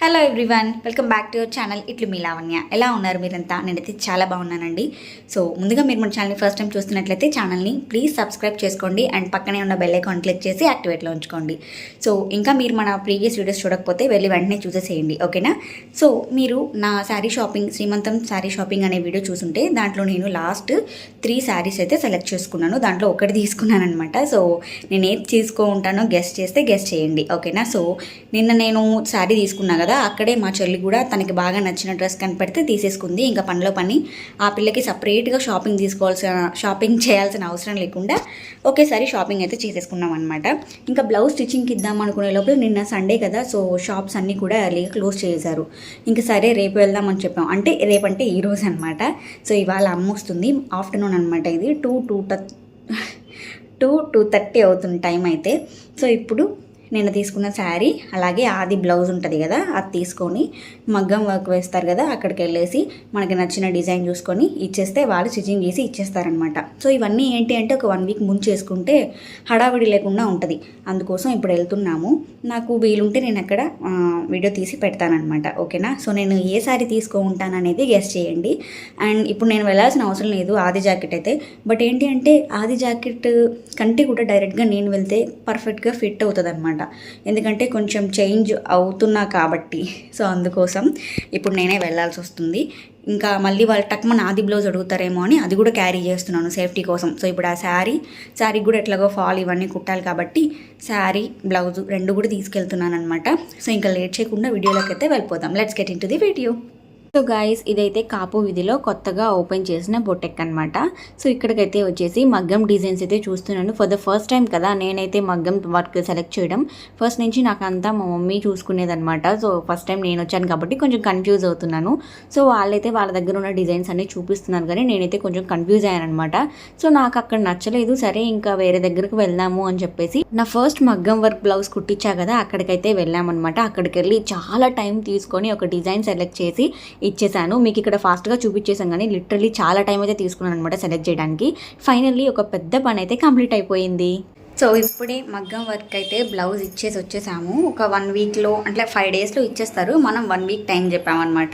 Hello everyone, welcome back to your channel. ఇట్లు మీ లావణ్య. ఎలా ఉన్నారు మీరంతా? నేనైతే చాలా బాగున్నానండి. సో ముందుగా మీరు మన ఛానల్ని ఫస్ట్ టైం చూస్తున్నట్లయితే ఛానల్ని ప్లీజ్ సబ్స్క్రైబ్ చేసుకోండి అండ్ పక్కనే ఉన్న బెల్ ఐకాన్ క్లిక్ చేసి యాక్టివేట్లో ఉంచుకోండి. సో ఇంకా మీరు మన ప్రీవియస్ వీడియోస్ చూడకపోతే వెళ్ళి వెంటనే చూసేసేయండి, ఓకేనా? సో మీరు నా శారీ షాపింగ్, శ్రీమంతం శారీ షాపింగ్ అనే వీడియో చూసుంటే దాంట్లో నేను లాస్ట్ 3 శారీస్ అయితే సెలెక్ట్ చేసుకున్నాను. దాంట్లో ఒకటి తీసుకున్నాను అనమాట. సో నేను ఏది తీసుకుంటానో గెస్ట్ చేస్తే గెస్ట్ చేయండి, ఓకేనా? సో నిన్న నేను శారీ తీసుకున్నా కదా, అక్కడే మా చెల్లి కూడా తనకి బాగా నచ్చిన డ్రెస్ కనిపెడితే తీసేసుకుంది. ఇంకా పనిలో పని ఆ పిల్లకి సపరేట్గా షాపింగ్ చేయాల్సిన అవసరం లేకుండా ఒకేసారి షాపింగ్ అయితే చేసేసుకున్నాం అనమాట. ఇంకా బ్లౌజ్ స్టిచ్చింగ్కి ఇద్దాం అనుకునే లోపల నిన్న సండే కదా, సో షాప్స్ అన్నీ కూడా ఎర్లీగా క్లోజ్ చేశారు. ఇంకా సరే రేపు వెళ్దామని చెప్పాం. అంటే రేపంటే ఈరోజు అనమాట. సో ఇవాళ అమ్మ వస్తుంది, ఆఫ్టర్నూన్ అనమాట. ఇది 2:30 అవుతుంది టైం అయితే. సో ఇప్పుడు నేను తీసుకున్న శారీ అలాగే ఆది బ్లౌజ్ ఉంటుంది కదా, అది తీసుకొని మగ్గం వర్క్ వేస్తారు కదా, అక్కడికి వెళ్ళేసి మనకి నచ్చిన డిజైన్ చూసుకొని ఇచ్చేస్తే వాళ్ళు స్టిచ్చింగ్ చేసి ఇచ్చేస్తారనమాట. సో ఇవన్నీ ఏంటి అంటే ఒక 1 వీక్ ముందు చేసుకుంటే హడావిడి లేకుండా ఉంటుంది. అందుకోసం ఇప్పుడు వెళ్తున్నాము. నాకు వీలుంటే నేను అక్కడ వీడియో తీసి పెడతానమాట, ఓకేనా? సో నేను ఏ శారీ తీసుకుంటాను అనేది గెస్ చేయండి. అండ్ ఇప్పుడు నేను వెళ్ళాల్సిన అవసరం లేదు ఆది జాకెట్ అయితే. బట్ ఏంటి అంటే ఆది జాకెట్ కంటే కూడా డైరెక్ట్గా నేను వెళ్తే పర్ఫెక్ట్గా ఫిట్ అవుతుంది అనమాట. ఎందుకంటే కొంచెం చేంజ్ అవుతున్నా కాబట్టి. సో అందుకోసం ఇప్పుడు నేనే వెళ్ళాల్సి వస్తుంది. ఇంకా మళ్ళీ వాళ్ళు టక్మన్ ఆది బ్లౌజ్ అడుగుతారేమో అని అది కూడా క్యారీ చేస్తున్నాను సేఫ్టీ కోసం. సో ఇప్పుడు ఆ శారీ కూడా ఎట్లాగో ఫాల్ ఇవన్నీ కుట్టాలి కాబట్టి శారీ బ్లౌజ్ 2 కూడా తీసుకెళ్తున్నాను అనమాట. సో ఇంకా లేట్ చేయకుండా వీడియోలోకి అయితే వెళ్ళిపోదాం. Let's get in to the video. So guys, ఇదైతే కాపు వీధిలో కొత్తగా ఓపెన్ చేసిన బొటెక్ అనమాట. సో ఇక్కడికైతే వచ్చేసి మగ్గం డిజైన్స్ అయితే చూస్తున్నాను. ఫర్ ద ఫస్ట్ టైం కదా నేనైతే మగ్గం వర్క్ సెలెక్ట్ చేయడం. ఫస్ట్ నుంచి నాకు అంతా మా మమ్మీ చూసుకునేదనమాట. సో ఫస్ట్ టైం నేను వచ్చాను కాబట్టి కొంచెం కన్ఫ్యూజ్ అవుతున్నాను. సో వాళ్ళైతే వాళ్ళ దగ్గర ఉన్న డిజైన్స్ అన్నీ చూపిస్తున్నారు, కానీ నేనైతే కొంచెం కన్ఫ్యూజ్ అయ్యాను అనమాట. సో నాకు అక్కడ నచ్చలేదు. సరే ఇంకా వేరే దగ్గరకు వెళ్దాము అని చెప్పేసి నా ఫస్ట్ మగ్గం వర్క్ బ్లౌజ్ కుట్టించా కదా, అక్కడికైతే వెళ్ళామన్నమాట. అక్కడికి వెళ్ళి చాలా టైం తీసుకొని ఒక డిజైన్ సెలెక్ట్ చేసి ఇచ్చేసాను. మీకు ఇక్కడ ఫాస్ట్గా చూపించేసాను, కానీ లిటరల్లీ చాలా టైం అయితే తీసుకున్నాను అనమాట సెలెక్ట్ చేయడానికి. ఫైనల్లీ ఒక పెద్ద పని అయితే కంప్లీట్ అయిపోయింది. సో ఇప్పుడే మగ్గం వర్క్ అయితే బ్లౌజ్ ఇచ్చేసి వచ్చేసాము. ఒక 1 వీక్లో అంటే 5 డేస్లో ఇచ్చేస్తారు. మనం 1 వీక్ టైం చెప్పామన్నమాట.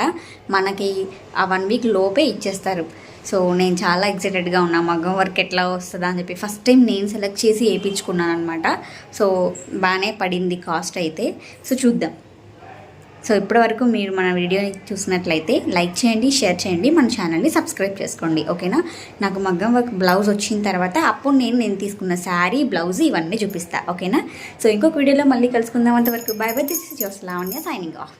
మనకి ఆ 1 వీక్ లోపే ఇచ్చేస్తారు. సో నేను చాలా ఎక్సైటెడ్గా ఉన్నా మగ్గం వర్క్ ఎట్లా వస్తుందా అని చెప్పి. ఫస్ట్ టైం నేను సెలెక్ట్ చేసి వేయించుకున్నాను అనమాట. సో బాగానే పడింది కాస్ట్ అయితే. సో చూద్దాం. సో ఇప్పటివరకు మీరు మన వీడియోని చూసినట్లయితే లైక్ చేయండి, షేర్ చేయండి, మన ఛానల్ని సబ్స్క్రైబ్ చేసుకోండి, ఓకేనా? నాకు మగ్గం వర్క్ బ్లౌజ్ వచ్చిన తర్వాత అప్పుడు నేను తీసుకున్న శారీ బ్లౌజ్ ఇవన్నీ చూపిస్తా, ఓకేనా? సో ఇంకొక వీడియోలో మళ్ళీ కలుసుకుందాం. అంతవరకు by by. This is your Lavanya signing off.